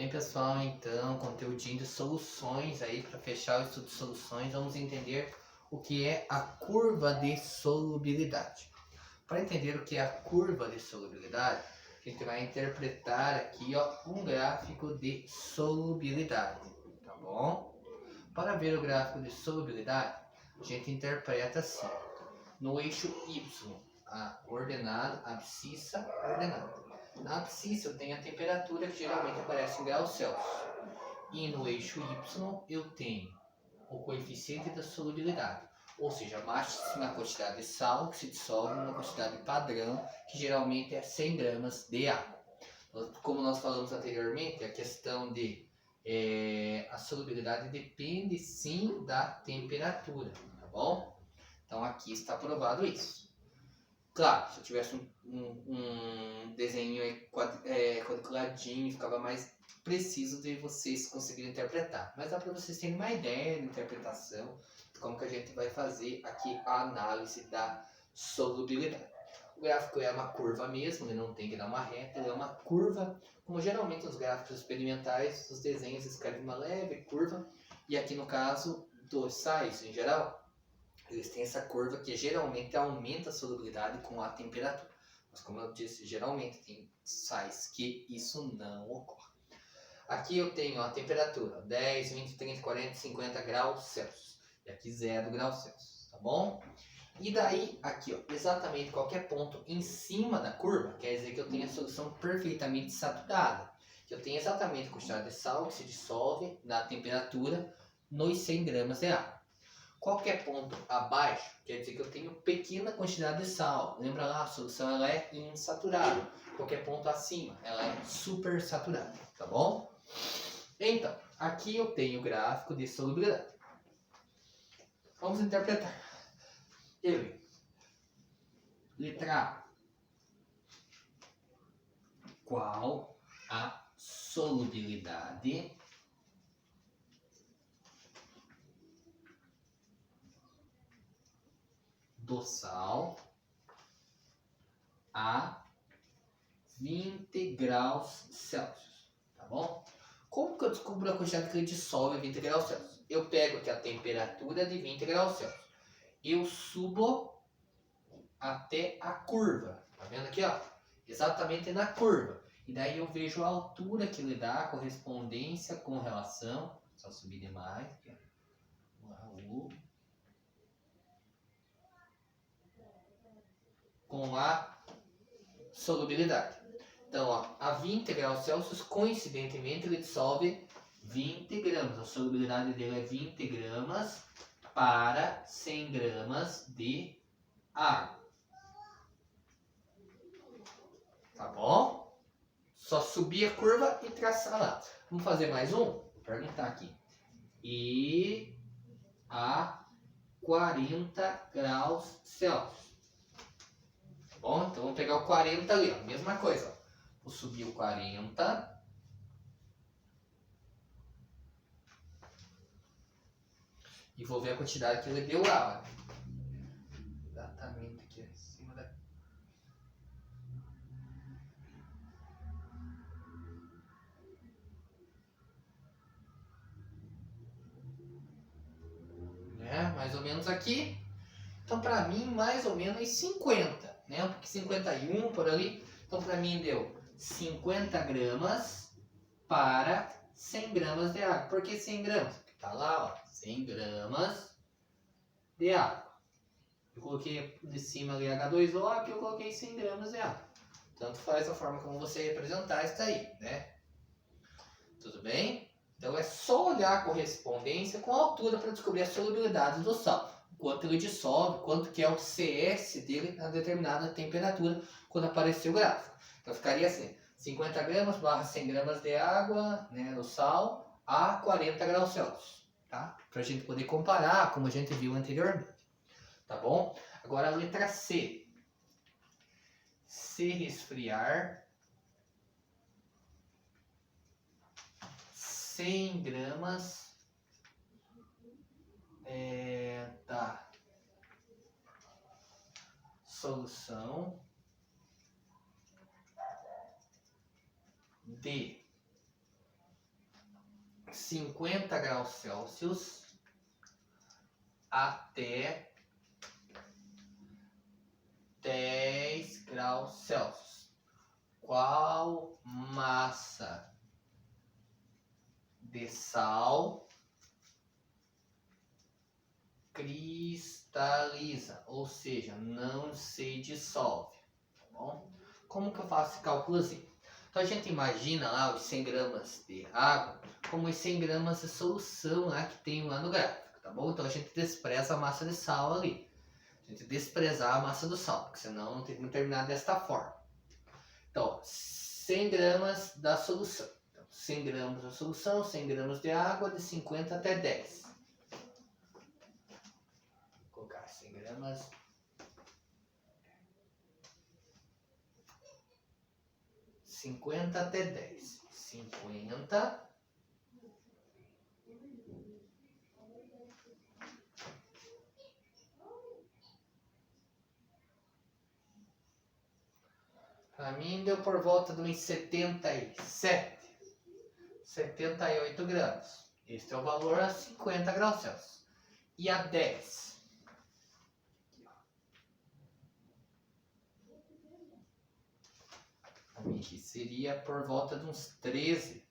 Bem, pessoal, então, conteúdinho de soluções aí para fechar o estudo de soluções, vamos entender o que é a curva de solubilidade. Para entender o que é a curva de solubilidade, a gente vai interpretar aqui, um gráfico de solubilidade, tá bom? Para ver o gráfico de solubilidade, a gente interpreta assim: no eixo Y, a ordenada, abscissa, ordenada. Na abscissa eu tenho a temperatura, que geralmente aparece em graus Celsius. E no eixo Y eu tenho o coeficiente da solubilidade, ou seja, a máxima quantidade de sal que se dissolve numa quantidade padrão, que geralmente é 100 gramas de água. Como nós falamos anteriormente, a questão de a solubilidade depende sim da temperatura, tá bom? Então aqui está provado isso. Claro, se eu tivesse um desenho quadriculadinho, ficava mais preciso de vocês conseguirem interpretar. Mas dá para vocês terem uma ideia de interpretação de como que a gente vai fazer aqui a análise da solubilidade. O gráfico é uma curva mesmo, ele não tem que dar uma reta, ele é uma curva, como geralmente os gráficos experimentais, os desenhos escrevem uma leve curva, e aqui no caso dos sais em geral, eles têm essa curva que geralmente aumenta a solubilidade com a temperatura. Mas como eu disse, geralmente tem sais que isso não ocorre. Aqui eu tenho a temperatura 10, 20, 30, 40, 50 graus Celsius. E aqui 0 graus Celsius, tá bom? E daí, aqui, exatamente qualquer ponto em cima da curva, quer dizer que eu tenho a solução perfeitamente saturada. Que eu tenho exatamente a quantidade de sal que se dissolve na temperatura nos 100 gramas de água. Qualquer ponto abaixo quer dizer que eu tenho pequena quantidade de sal. Lembra lá, a solução ela é insaturada. Qualquer ponto acima, ela é supersaturada, tá bom? Então, aqui eu tenho o gráfico de solubilidade. Vamos interpretar. Ele. Letra A. Qual a solubilidade do sal a 20 graus Celsius, tá bom? Como que eu descubro a quantidade que ele dissolve a 20 graus Celsius? Eu pego aqui a temperatura de 20 graus Celsius, eu subo até a curva, tá vendo aqui, exatamente na curva, e daí eu vejo a altura que ele dá, a correspondência com relação, só subir demais, aqui, com a solubilidade. Então, a 20 graus Celsius, coincidentemente, ele dissolve 20 gramas. A solubilidade dele é 20 gramas para 100 gramas de água. Tá bom? Só subir a curva e traçar lá. Vamos fazer mais um? Vou perguntar aqui. E a 40 graus Celsius. Bom, então vamos pegar o 40 ali, mesma coisa. Vou subir o 40. E vou ver a quantidade que ele deu lá. Exatamente aqui em cima da... Mais ou menos aqui. Então, para mim, mais ou menos 50, né? Porque 51 por ali. Então, para mim, deu 50 gramas para 100 gramas de água. Por que 100 gramas? Porque tá lá, 100 gramas de água. Eu coloquei de cima ali H2O, aqui eu coloquei 100 gramas de água. Tanto faz a forma como você representar isso aí, né? Tudo bem? Então, é só olhar a correspondência com a altura para descobrir a solubilidade do sal. Quanto ele dissolve, quanto que é o CS dele a determinada temperatura quando aparecer o gráfico. Então ficaria assim, 50 gramas barra 100 gramas de água, né, do sal, a 40 graus Celsius, tá? Para a gente poder comparar, como a gente viu anteriormente, tá bom? Agora a letra C. Se resfriar 100 gramas da solução de 50 graus Celsius até 10 graus Celsius. Qual massa de sal cristaliza, ou seja, não se dissolve, tá bom? Como que eu faço esse cálculozinho? Então a gente imagina lá os 100 gramas de água como os 100 gramas de solução lá que tem lá no gráfico, tá bom? Então a gente despreza a massa de sal ali. A gente desprezar a massa do sal, porque senão não tem como terminar desta forma. Então, 100 gramas da solução. Então, 100 gramas da solução, 100 gramas de água, de 50 até 10. Vou colocar 100 gramas. 50 até 10. 50. Para mim deu por volta de uns 77, 78 gramas. Este é o valor a 50 graus Celsius. E a 10? Para mim aqui seria por volta de uns 13.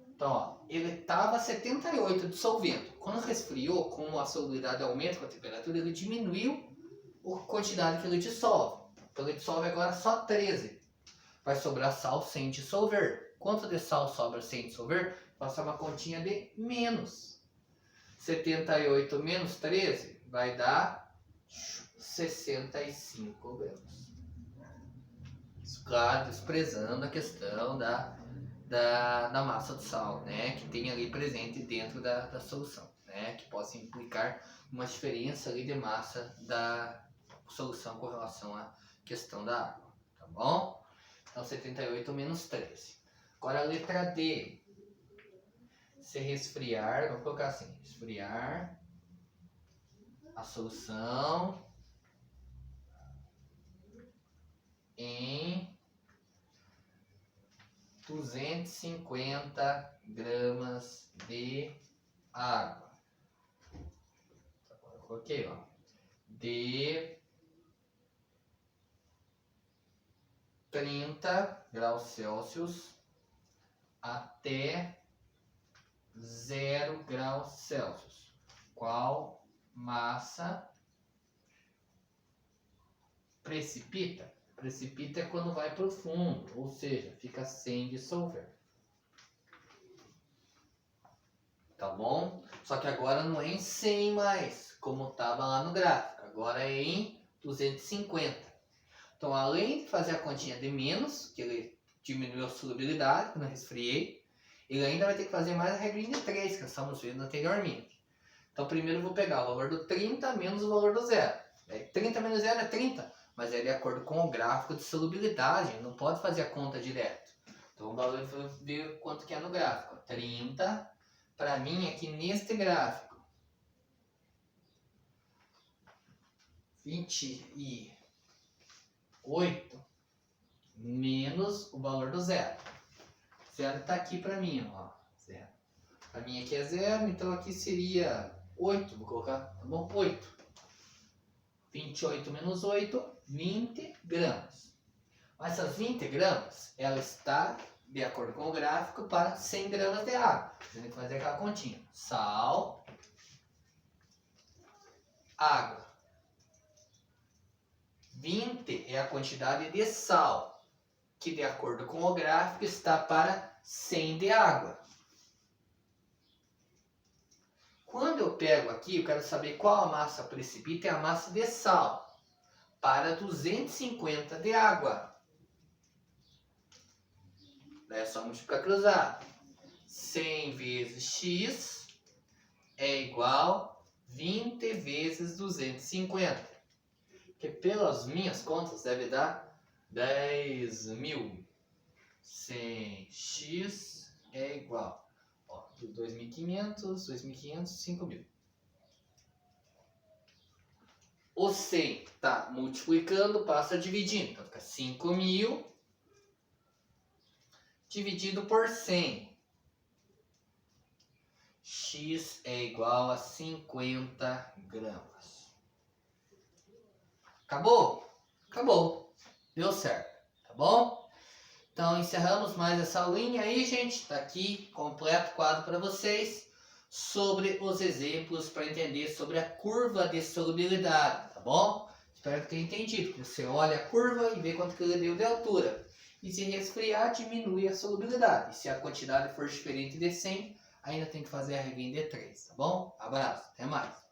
Então, ó, ele estava 78 dissolvendo. Quando resfriou, como a solubilidade aumenta com a temperatura, ele diminuiu a quantidade que ele dissolve. Então ele dissolve agora só 13. Vai sobrar sal sem dissolver. Quanto de sal sobra sem dissolver? Faça uma continha de menos. 78 menos 13 vai dar 65 gramas. Isso, claro, desprezando a questão da massa do sal, né, que tem ali presente dentro da solução, né, que possa implicar uma diferença ali de massa da solução com relação à questão da água, tá bom? Então 78 menos 13. Agora a letra D. Se resfriar, vou colocar assim, resfriar a solução em 250 gramas de água. Agora eu coloquei, ó, de 30 graus Celsius até 0 graus Celsius. Qual massa precipita? Precipita é quando vai para o fundo, ou seja, fica sem dissolver. Tá bom? Só que agora não é em 100 mais, como estava lá no gráfico. Agora é em 250. Então, além de fazer a continha de menos, que ele diminuiu a solubilidade quando eu resfriei, ele ainda vai ter que fazer mais a regrinha de 3, que nós estamos vendo anteriormente. Então, primeiro eu vou pegar o valor do 30 menos o valor do 0. 30 menos 0 é 30, mas é de acordo com o gráfico de solubilidade, não pode fazer a conta direto. Então, o valor eu vou ver quanto que é no gráfico. 30, para mim, aqui neste gráfico, 28 menos o valor do 0. 0 está aqui para mim, ó. 0. Para mim aqui é 0, então aqui seria 8, vou colocar, tá bom? 8. 28 menos 8, 20 gramas. Mas essas 20 gramas, ela está, de acordo com o gráfico, para 100 gramas de água. A gente tem que fazer aquela continha. Sal, água. 20 é a quantidade de sal, que de acordo com o gráfico está para 100 de água. Quando eu pego aqui, eu quero saber qual a massa precipita, é a massa de sal, para 250 de água. É só multiplicar cruzado. 100 vezes x é igual a 20 vezes 250. Que pelas minhas contas deve dar 10.000. 100x é igual. Ó, 2.500, 5.000. O 100 está multiplicando, passa dividindo. Então fica 5.000 dividido por 100. X é igual a 50 gramas. Acabou? Acabou. Deu certo, tá bom? Então encerramos mais essa aulinha aí, gente. Tá aqui completo o quadro para vocês sobre os exemplos para entender sobre a curva de solubilidade, tá bom? Espero que tenha entendido. Você olha a curva e vê quanto que ele deu de altura. E se resfriar, diminui a solubilidade. E se a quantidade for diferente de 100, ainda tem que fazer a reguinha de 3, tá bom? Abraço, até mais.